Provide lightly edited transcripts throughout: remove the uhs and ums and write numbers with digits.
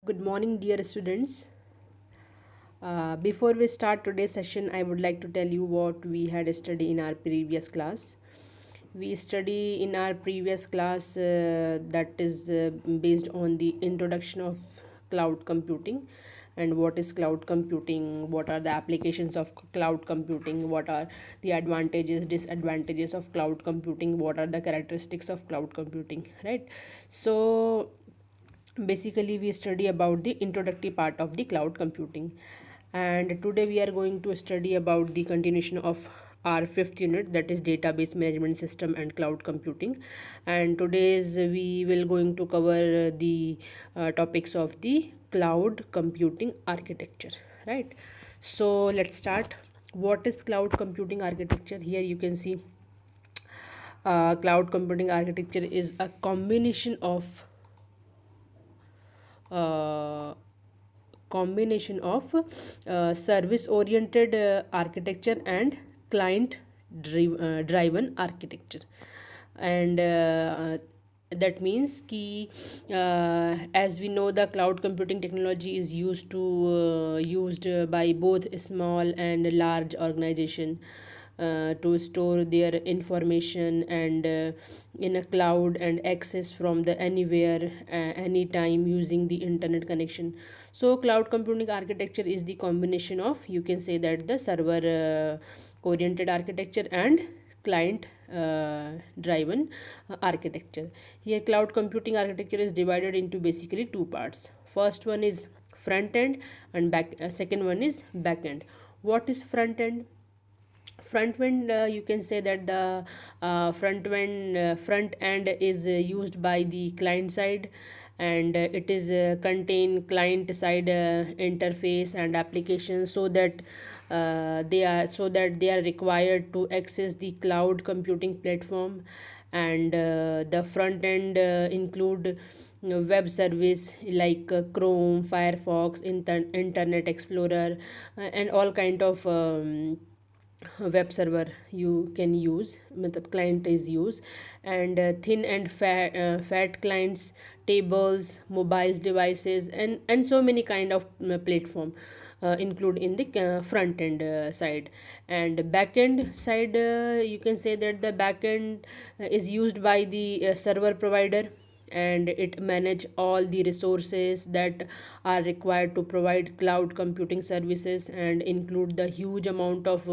Good morning, dear students. Before we start today's session, I would like to tell you what we had studied in our previous class. We study in our previous class that is based on the introduction of cloud computing and what is cloud computing, what are the applications of cloud computing, what are the advantages, disadvantages of cloud computing, what are the characteristics of cloud computing, right? So basically we study about the introductory part of the cloud computing, and today we are going to study about the continuation of our fifth unit, that is database management system and cloud computing. And today's we will going to cover the topics of the cloud computing architecture, right? So let's start. What is cloud computing architecture? Here you can see cloud computing architecture is a uh, combination of service oriented architecture and client driven architecture. And that means ki as we know, the cloud computing technology is used by both small and large organization to store their information and in a cloud and access from the anywhere anytime using the internet connection. So cloud computing architecture is the combination of, you can say that, the server oriented architecture and client driven architecture. Here cloud computing architecture is divided into basically two parts. First one is front end and second one is back end. What is front end? Front end, you can say that the front end is used by the client side, and it is contain client side interface and applications, so that they are required to access the cloud computing platform. And the front end include web service like Chrome, Firefox, Internet Explorer, and all kind of web server you can use, matlab client is used. And thin and fat clients, tables, mobiles devices, and so many kind of platform include in the front end side. And back end side, you can say that the back end is used by the server provider, and it manage all the resources that are required to provide cloud computing services, and include the huge amount of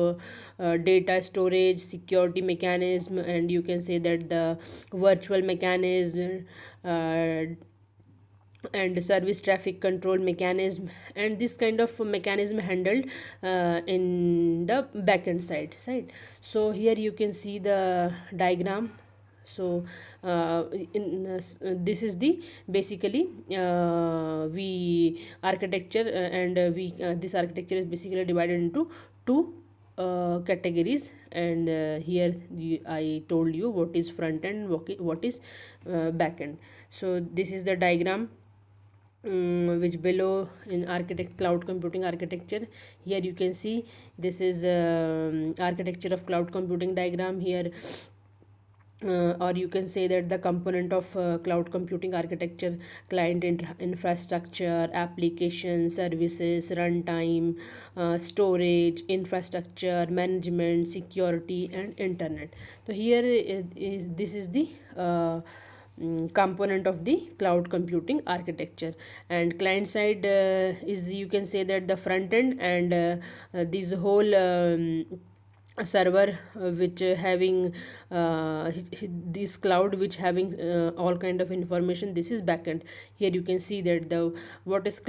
data storage, security mechanism, and you can say that the virtual mechanism, uh, and service traffic control mechanism, and this kind of mechanism handled in the backend side. So here you can see the diagram. So this is the basically we architecture, and we this architecture is basically divided into two categories. And here I told you what is front end, what is back end. So this is the diagram which below in architect cloud computing architecture. Here you can see this is architecture of cloud computing diagram here. Or you can say that the component of cloud computing architecture: client infrastructure, application services, runtime, storage, infrastructure management, security, and internet. So here this is the component of the cloud computing architecture. And client side is, you can say that, the front end, and this whole a server which having this cloud which having all kind of information, this is backend. Here you can see that the what is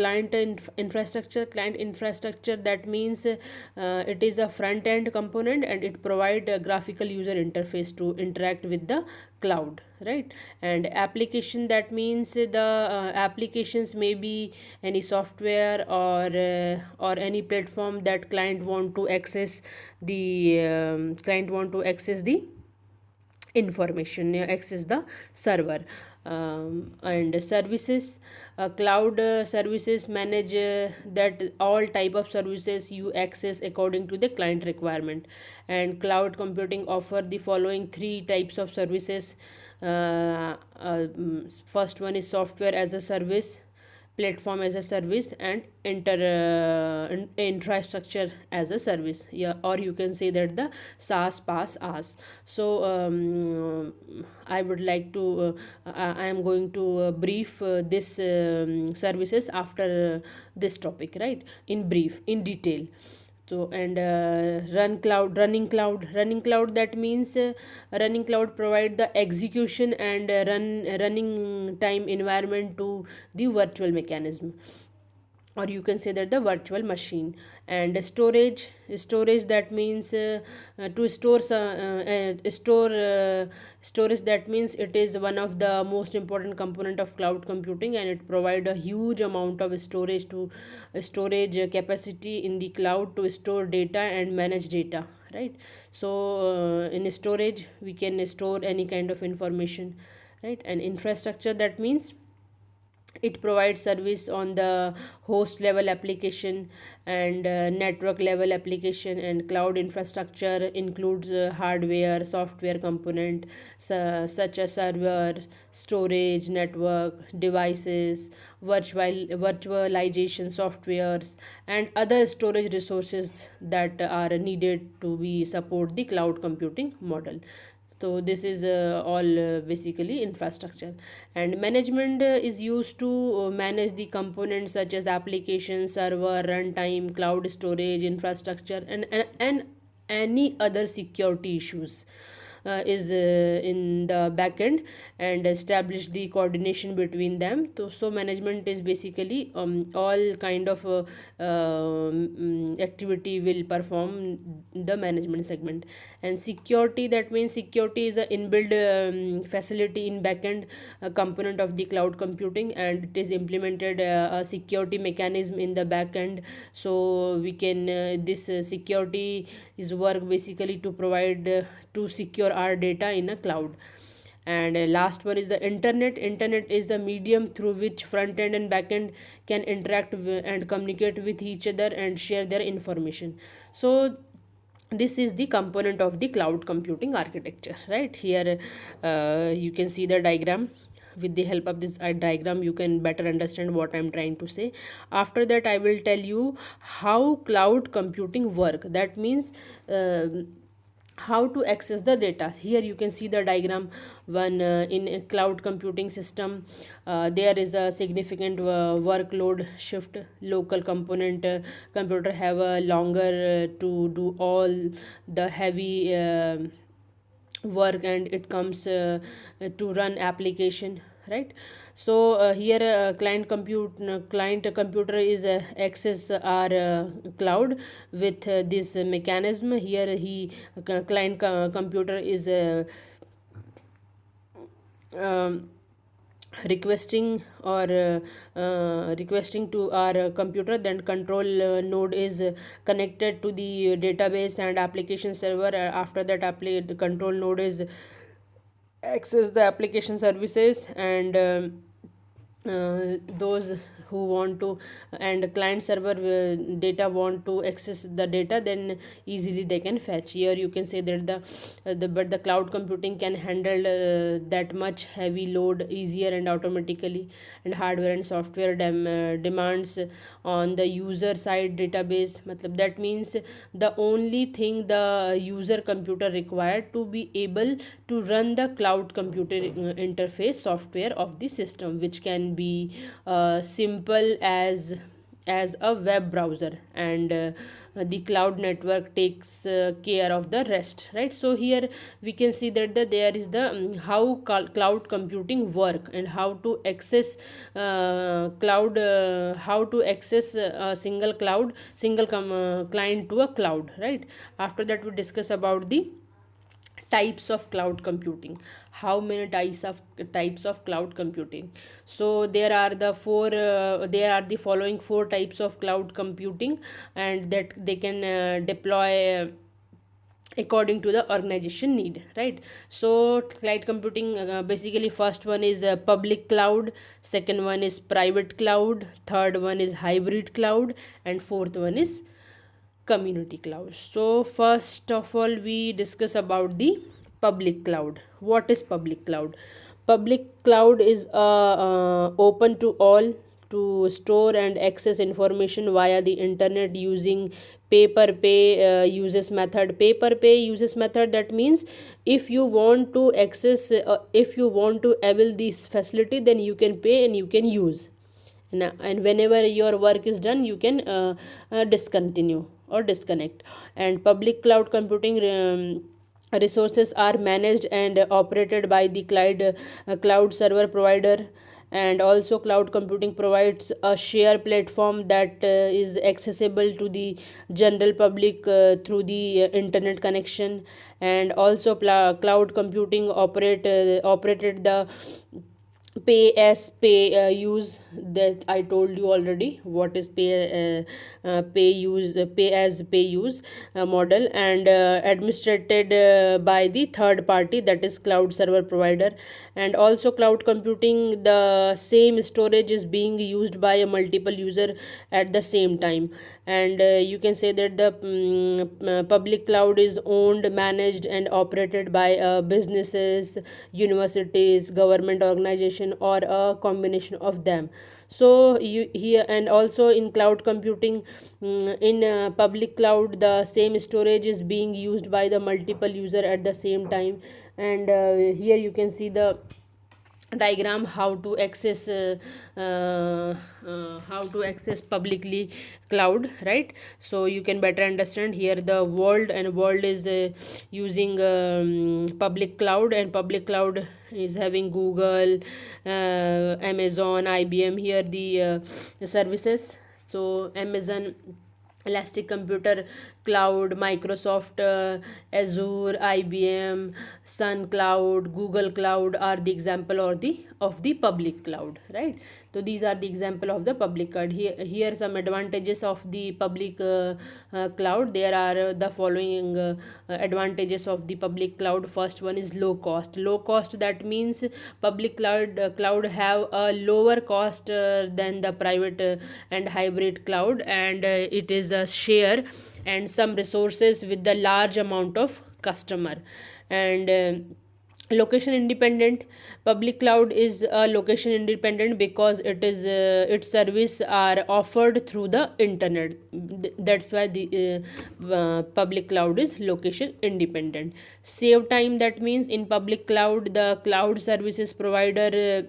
infrastructure. Client infrastructure, that means it is a front end component, and it provide a graphical user interface to interact with the cloud, right? And application, that means the applications may be any software or any platform that client want to access the information, access the server. And services, cloud services manage that all type of services you access according to the client requirement. And cloud computing offer the following three types of services. First one is software as a service, platform as a service, and infrastructure as a service. Yeah, or you can say that the SaaS PaaS as. So I would like to I am going to brief this services after this topic, right, in brief, in detail. So, and running cloud, that means running cloud provide the execution and running time environment to the virtual mechanism, or you can say that the virtual machine. And storage, that means to store storage, that means it is one of the most important component of cloud computing, and it provide a huge amount of storage capacity in the cloud to store data and manage data, right? So in storage we can store any kind of information, right? And infrastructure, that means it provides service on the host level application and network level application. And cloud infrastructure includes hardware software component, such as server, storage, network devices, virtualization softwares, and other storage resources that are needed to be support the cloud computing model. So this is all basically infrastructure. And management is used to manage the components such as application, server, runtime, cloud storage, infrastructure, and any other security issues is in the backend, and establish the coordination between them. So management is basically all kind of activity will perform the management segment. And security, that means security is a inbuilt facility in backend component of the cloud computing, and it is implemented a security mechanism in the backend. So we can this security is work basically to provide to secure our data in a cloud. And last one is the internet is the medium through which front end and back end can interact and communicate with each other and share their information. So this is the component of the cloud computing architecture, right? Here you can see the diagram. With the help of this diagram you can better understand what I'm trying to say. After that I will tell you how cloud computing work, that means how to access the data. Here you can see the diagram. One in a cloud computing system, there is a significant workload shift. Local computer have a longer to do all the heavy work, and it comes to run application, right? So here client computer is access our cloud with this mechanism. Here he client computer is um, requesting or requesting to our computer. Then control node is connected to the database and application server. After that the control node is access the application services, and those who want to, and client server data want to access the data, then easily they can fetch. Here you can say that the cloud computing can handle that much heavy load easier and automatically. And hardware and software demands on the user side database, matlab that means the only thing the user computer required to be able to run the cloud computer interface software of the system, which can be simple as a web browser. And the cloud network takes care of the rest, right? So here we can see that there is the how cloud computing work, and how to access cloud how to access a single client to a cloud, right? After that we discuss about the types of cloud computing. How many types of cloud computing? So there are the following four types of cloud computing, and that they can deploy according to the organization need, right? So cloud computing, basically first one is public cloud, second one is private cloud, third one is hybrid cloud, and fourth one is community cloud. So first of all we discuss about the public cloud. What is public cloud? Public cloud is open to all to store and access information via the internet using paper pay uses method. Paper pay uses method, that means if you want to access if you want to avail this facility, then you can pay and you can use. And whenever your work is done, you can discontinue or disconnect. And public cloud computing resources are managed and operated by the cloud server provider. And also cloud computing provides a share platform that is accessible to the general public through the internet connection. And also cloud computing operated the pay as pay use, that I told you already what is pay as pay use model, and administrated by the third party, that is cloud server provider. And also cloud computing, the same storage is being used by a multiple user at the same time. And you can say that the public cloud is owned, managed and operated by businesses, universities, government organization, or a combination of them. So you here, and also in cloud computing, in public cloud, the same storage is being used by the multiple user at the same time. And here you can see the diagram how to access publicly cloud, right? So you can better understand. Here the world is using public cloud, and public cloud is having Google, Amazon, IBM, here the services. So Amazon Elastic Computer Cloud, Microsoft Azure, IBM, Sun Cloud, Google Cloud are the example or the of the public cloud, right? So these are the example of the public cloud. Here some advantages of the public cloud. There are the following advantages of the public cloud. First one is low cost. Low cost, that means public cloud have a lower cost than the private and hybrid cloud, and it is a share and some resources with the large amount of customer. And location independent. Public cloud is location independent because its service are offered through the internet. That's why the public cloud is location independent. Save time, that means in public cloud, the cloud services provider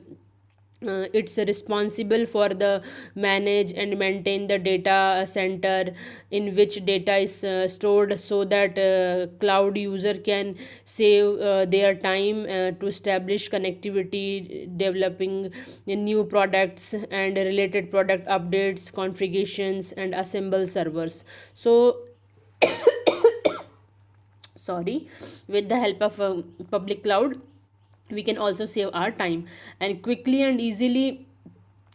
it's responsible for the manage and maintain the data center in which data is stored, so that cloud user can save their time to establish connectivity, developing new products and related product updates, configurations, and assemble servers. So sorry, with the help of public cloud, we can also save our time and quickly and easily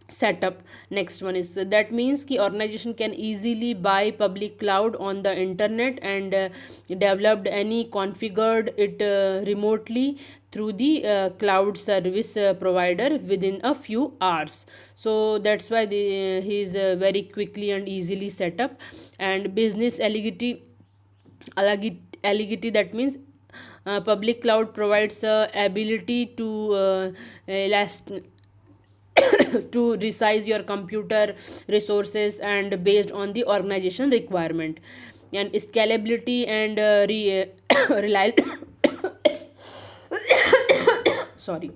set up. Next one is, that means ki organization can easily buy public cloud on the internet and developed any configured it remotely through the cloud service provider within a few hours. So that's why he is very quickly and easily set up. And business eligity, that means public cloud provides ability to to resize your computer resources and based on the organization requirement. And scalability and sorry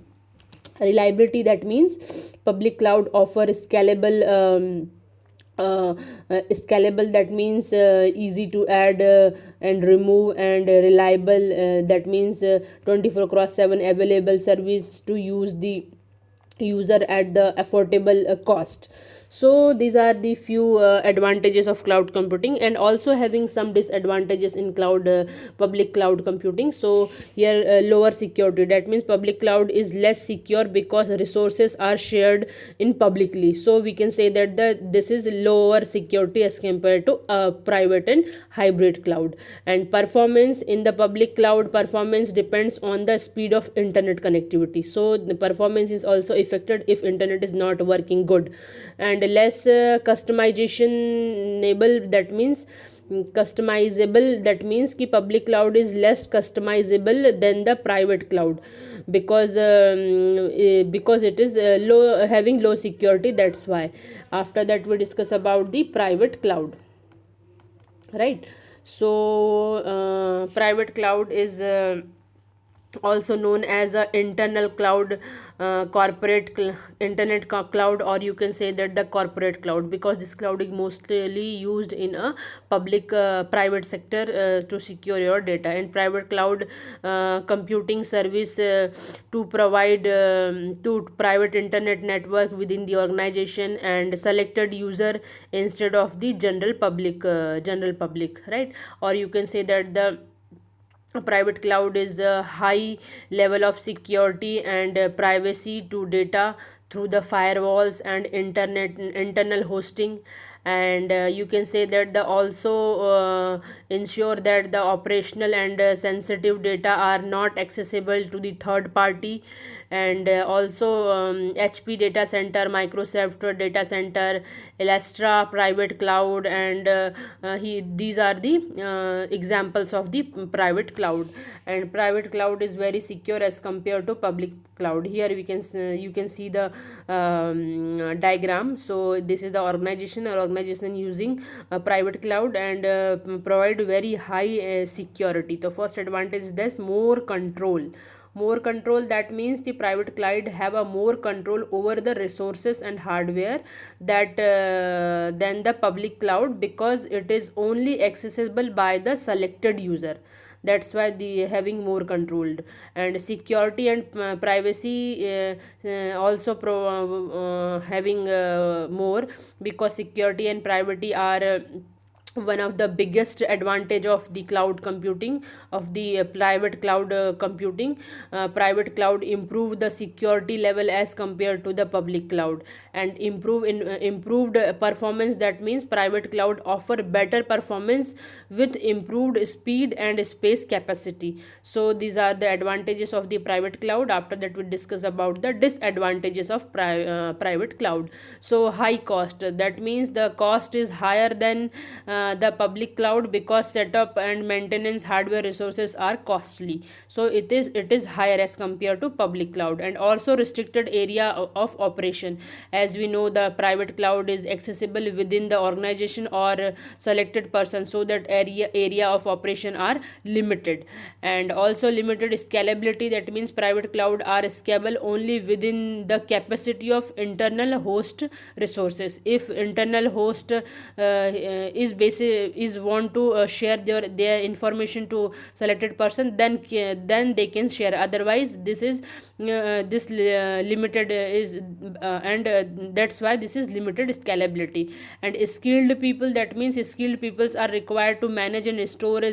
reliability, that means public cloud offer scalable, that means easy to add and remove, and reliable, that means 24 cross 7 available service to use the user at the affordable cost. So these are the few advantages of cloud computing, and also having some disadvantages in public cloud computing. So here lower security, that means public cloud is less secure because resources are shared in publicly. So we can say that this is lower security as compared to private and hybrid cloud. And performance, in the public cloud, performance depends on the speed of internet connectivity. So the performance is also affected if internet is not working good. And less customization-able, that means customizable, that means ki public cloud is less customizable than the private cloud, because it is low, having low security, that's why. After that we discuss about the private cloud, right? So private cloud is also known as a internal cloud, internet cloud, or you can say that the corporate cloud, because this cloud is mostly used in a public private sector to secure your data. And private cloud computing service to provide to private internet network within the organization and selected user instead of the general public, right? Or you can say that the a private cloud is a high level of security and privacy to data through the firewalls and internet internal hosting. And you can say that the also ensure that the operational and sensitive data are not accessible to the third party. And also HP data center, Microsoft data center, Elastra private cloud, and these are the examples of the private cloud. And private cloud is very secure as compared to public cloud. Here we can you can see the diagram. So this is the organization using private cloud and provide very high security. The first advantage is this: more control. That means the private cloud have a more control over the resources and hardware that than the public cloud, because it is only accessible by the selected user. That's why the having more controlled. And security and privacy also having more, because security and privacy are one of the biggest advantage of the cloud computing, of the private cloud computing. Private cloud improve the security level as compared to the public cloud, and improved performance. That means private cloud offer better performance with improved speed and space capacity. So these are the advantages of the private cloud. After that we discuss about the disadvantages of private cloud. So high cost, that means the cost is higher than the public cloud, because setup and maintenance hardware resources are costly. So it is higher as compared to public cloud. And also restricted area of operation. As we know, the private cloud is accessible within the organization or selected person, so that area of operation are limited. And also limited scalability, that means private cloud are scalable only within the capacity of internal host resources. If internal host is want to share their information to selected person, then they can share. Otherwise this limited is and that's why this is limited scalability. And skilled people, that means skilled peoples are required to manage and store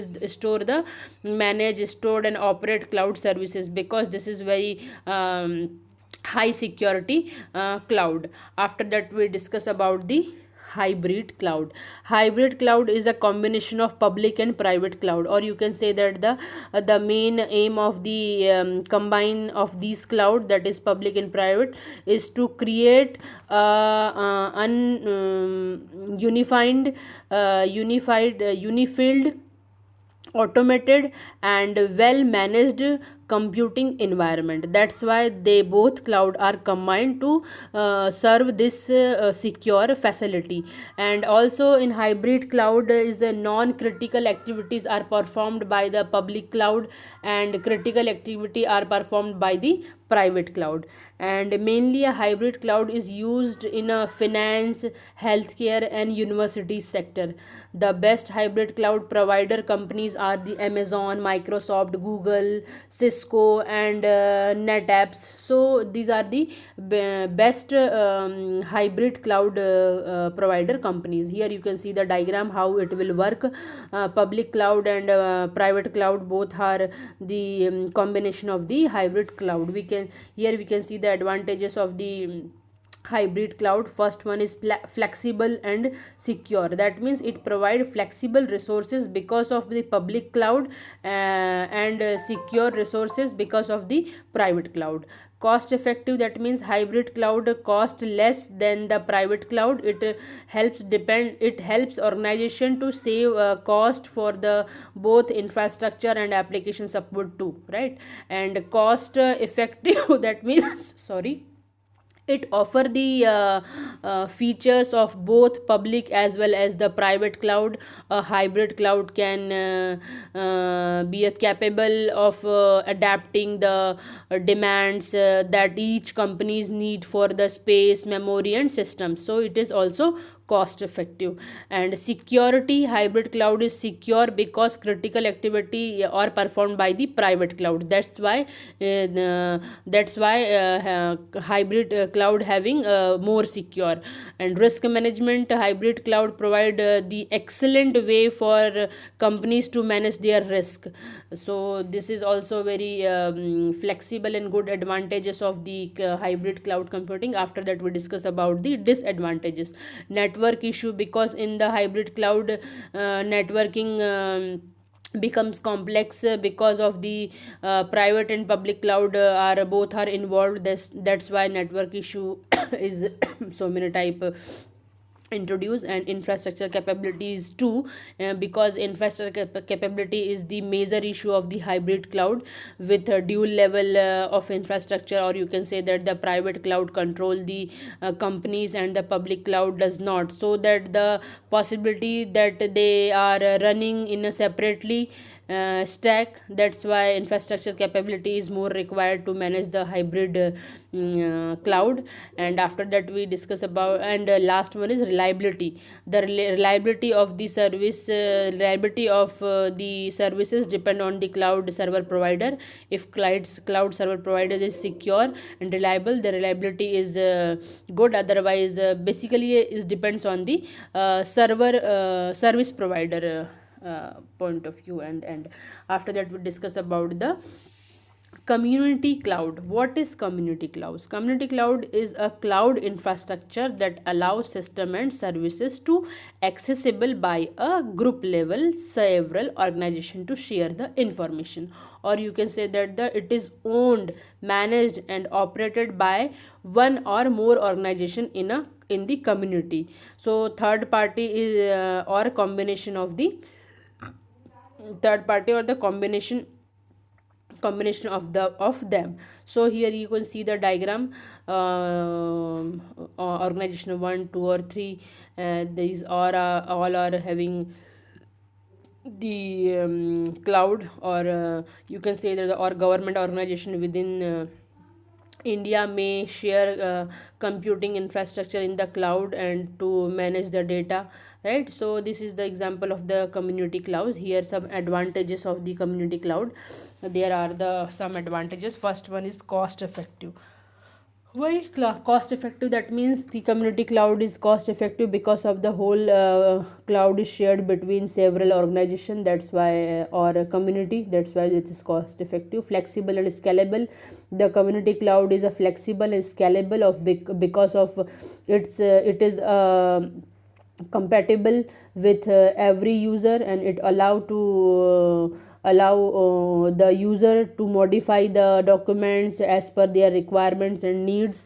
and operate cloud services, because this is very high security cloud. After that we discuss about the hybrid cloud. Hybrid cloud is a combination of public and private cloud, or you can say that the main aim of the combine of these cloud, that is public and private, is to create unified, automated and well managed computing environment. That's why they both cloud are combined to serve this secure facility. And also in hybrid cloud is a non critical activities are performed by the public cloud, and critical activity are performed by the private cloud. And mainly a hybrid cloud is used in a finance, healthcare and university sector. The best hybrid cloud provider companies are the Amazon, Microsoft, Google, Cisco and NetApps. So these are the best hybrid cloud provider companies. Here you can see the diagram how it will work. Public cloud and private cloud both are the combination of the hybrid cloud. We can see the advantages of the hybrid cloud. First one is flexible and secure. That means it provide flexible resources because of the public cloud, and secure resources because of the private cloud. Cost effective, that means hybrid cloud cost less than the private cloud. It helps organization to save cost for the both infrastructure and application support too, right? And cost effective that means sorry, it offer the features of both public as well as the private cloud. A hybrid cloud can be capable of adapting the demands that each companies need for the space, memory and system. So it is also cost effective. And security, hybrid cloud is secure because critical activity are performed by the private cloud. That's why hybrid cloud having more secure. And risk management, hybrid cloud provide the excellent way for companies to manage their risk. So this is also very flexible and good advantages of the hybrid cloud computing. After that we discuss about the disadvantages. Network issue, because in the hybrid cloud networking becomes complex because of the private and public cloud are both are involved. That's why network issue is so many type introduce. And infrastructure capabilities too, because infrastructure capability is the major issue of the hybrid cloud. With a dual level of infrastructure, or you can say that the private cloud control the companies and the public cloud does not, so that the possibility that they are running in a separately stack. That's why infrastructure capability is more required to manage the hybrid cloud. And after that we discuss about, and last one is reliability. The reliability of the service, reliability of the services depend on the cloud server provider. If cloud server provider is secure and reliable, the reliability is good. Otherwise basically it depends on the server service provider point of view. And after that we discuss about the community cloud. What is community clouds? Community cloud is a cloud infrastructure that allows system and services to accessible by a group level, several organization to share the information. Or you can say that it is owned, managed and operated by one or more organization in the community. So third party is or combination of the third party, or the combination of them. So here you can see the diagram. Organization 1, 2 or 3, these are all are having the cloud, or you can say that or government organization within India may share computing infrastructure in the cloud and to manage the data, right? So this is the example of the community clouds. Here some advantages of the community cloud. There are the some advantages. First one is cost effective. Why cost effective? That means the community cloud is cost effective because of the whole cloud is shared between several organizations. That's why, or a community. That's why it is cost effective. Flexible and scalable. The community cloud is a flexible and scalable because of it is compatible with every user, and it allow the user to modify the documents as per their requirements and needs.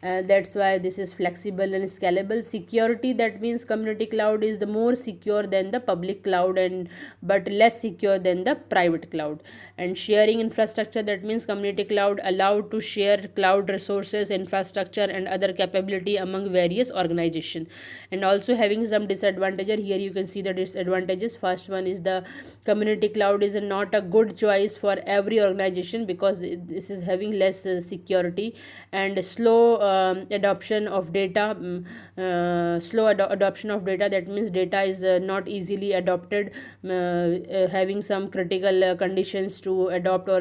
That's why this is flexible and scalable. Security, that means community cloud is the more secure than the public cloud, and but less secure than the private cloud. And sharing infrastructure, that means community cloud allowed to share cloud resources, infrastructure and other capability among various organizations. And also having some disadvantages. Here you can see the disadvantages. First one is the community cloud is not a good choice for every organization, because this is having less security and slow adoption of data. Adoption of data, that means data is not easily adopted, having some critical conditions to adopt, or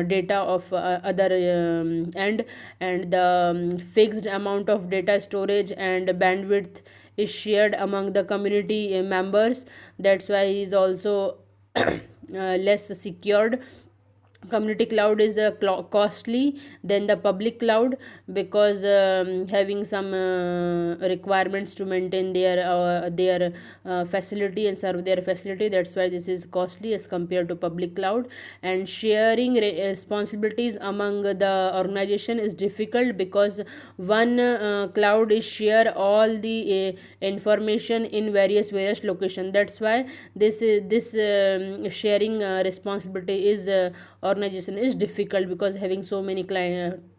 data of other end. And the fixed amount of data storage and bandwidth is shared among the community members. That's why is also less secured. community cloud is costly than the public cloud, because having some requirements to maintain their facility and serve their facility. That's why this is costly as compared to public cloud. And sharing responsibilities among the organization is difficult, because one cloud is share all the information in various location. That's why this sharing responsibility is organization is difficult, because having so many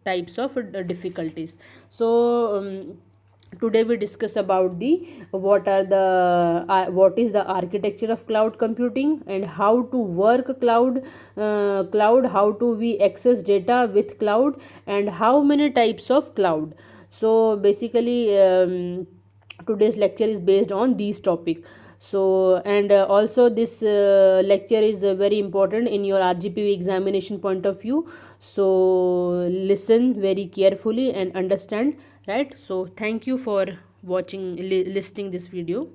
types of difficulties. So today we discuss about the what is the architecture of cloud computing, and how to work cloud, how to we access data with cloud, and how many types of cloud. So basically today's lecture is based on these topic. So and also this lecture is very important in your RGPV examination point of view. So listen very carefully and understand, right? So thank you for watching listening this video.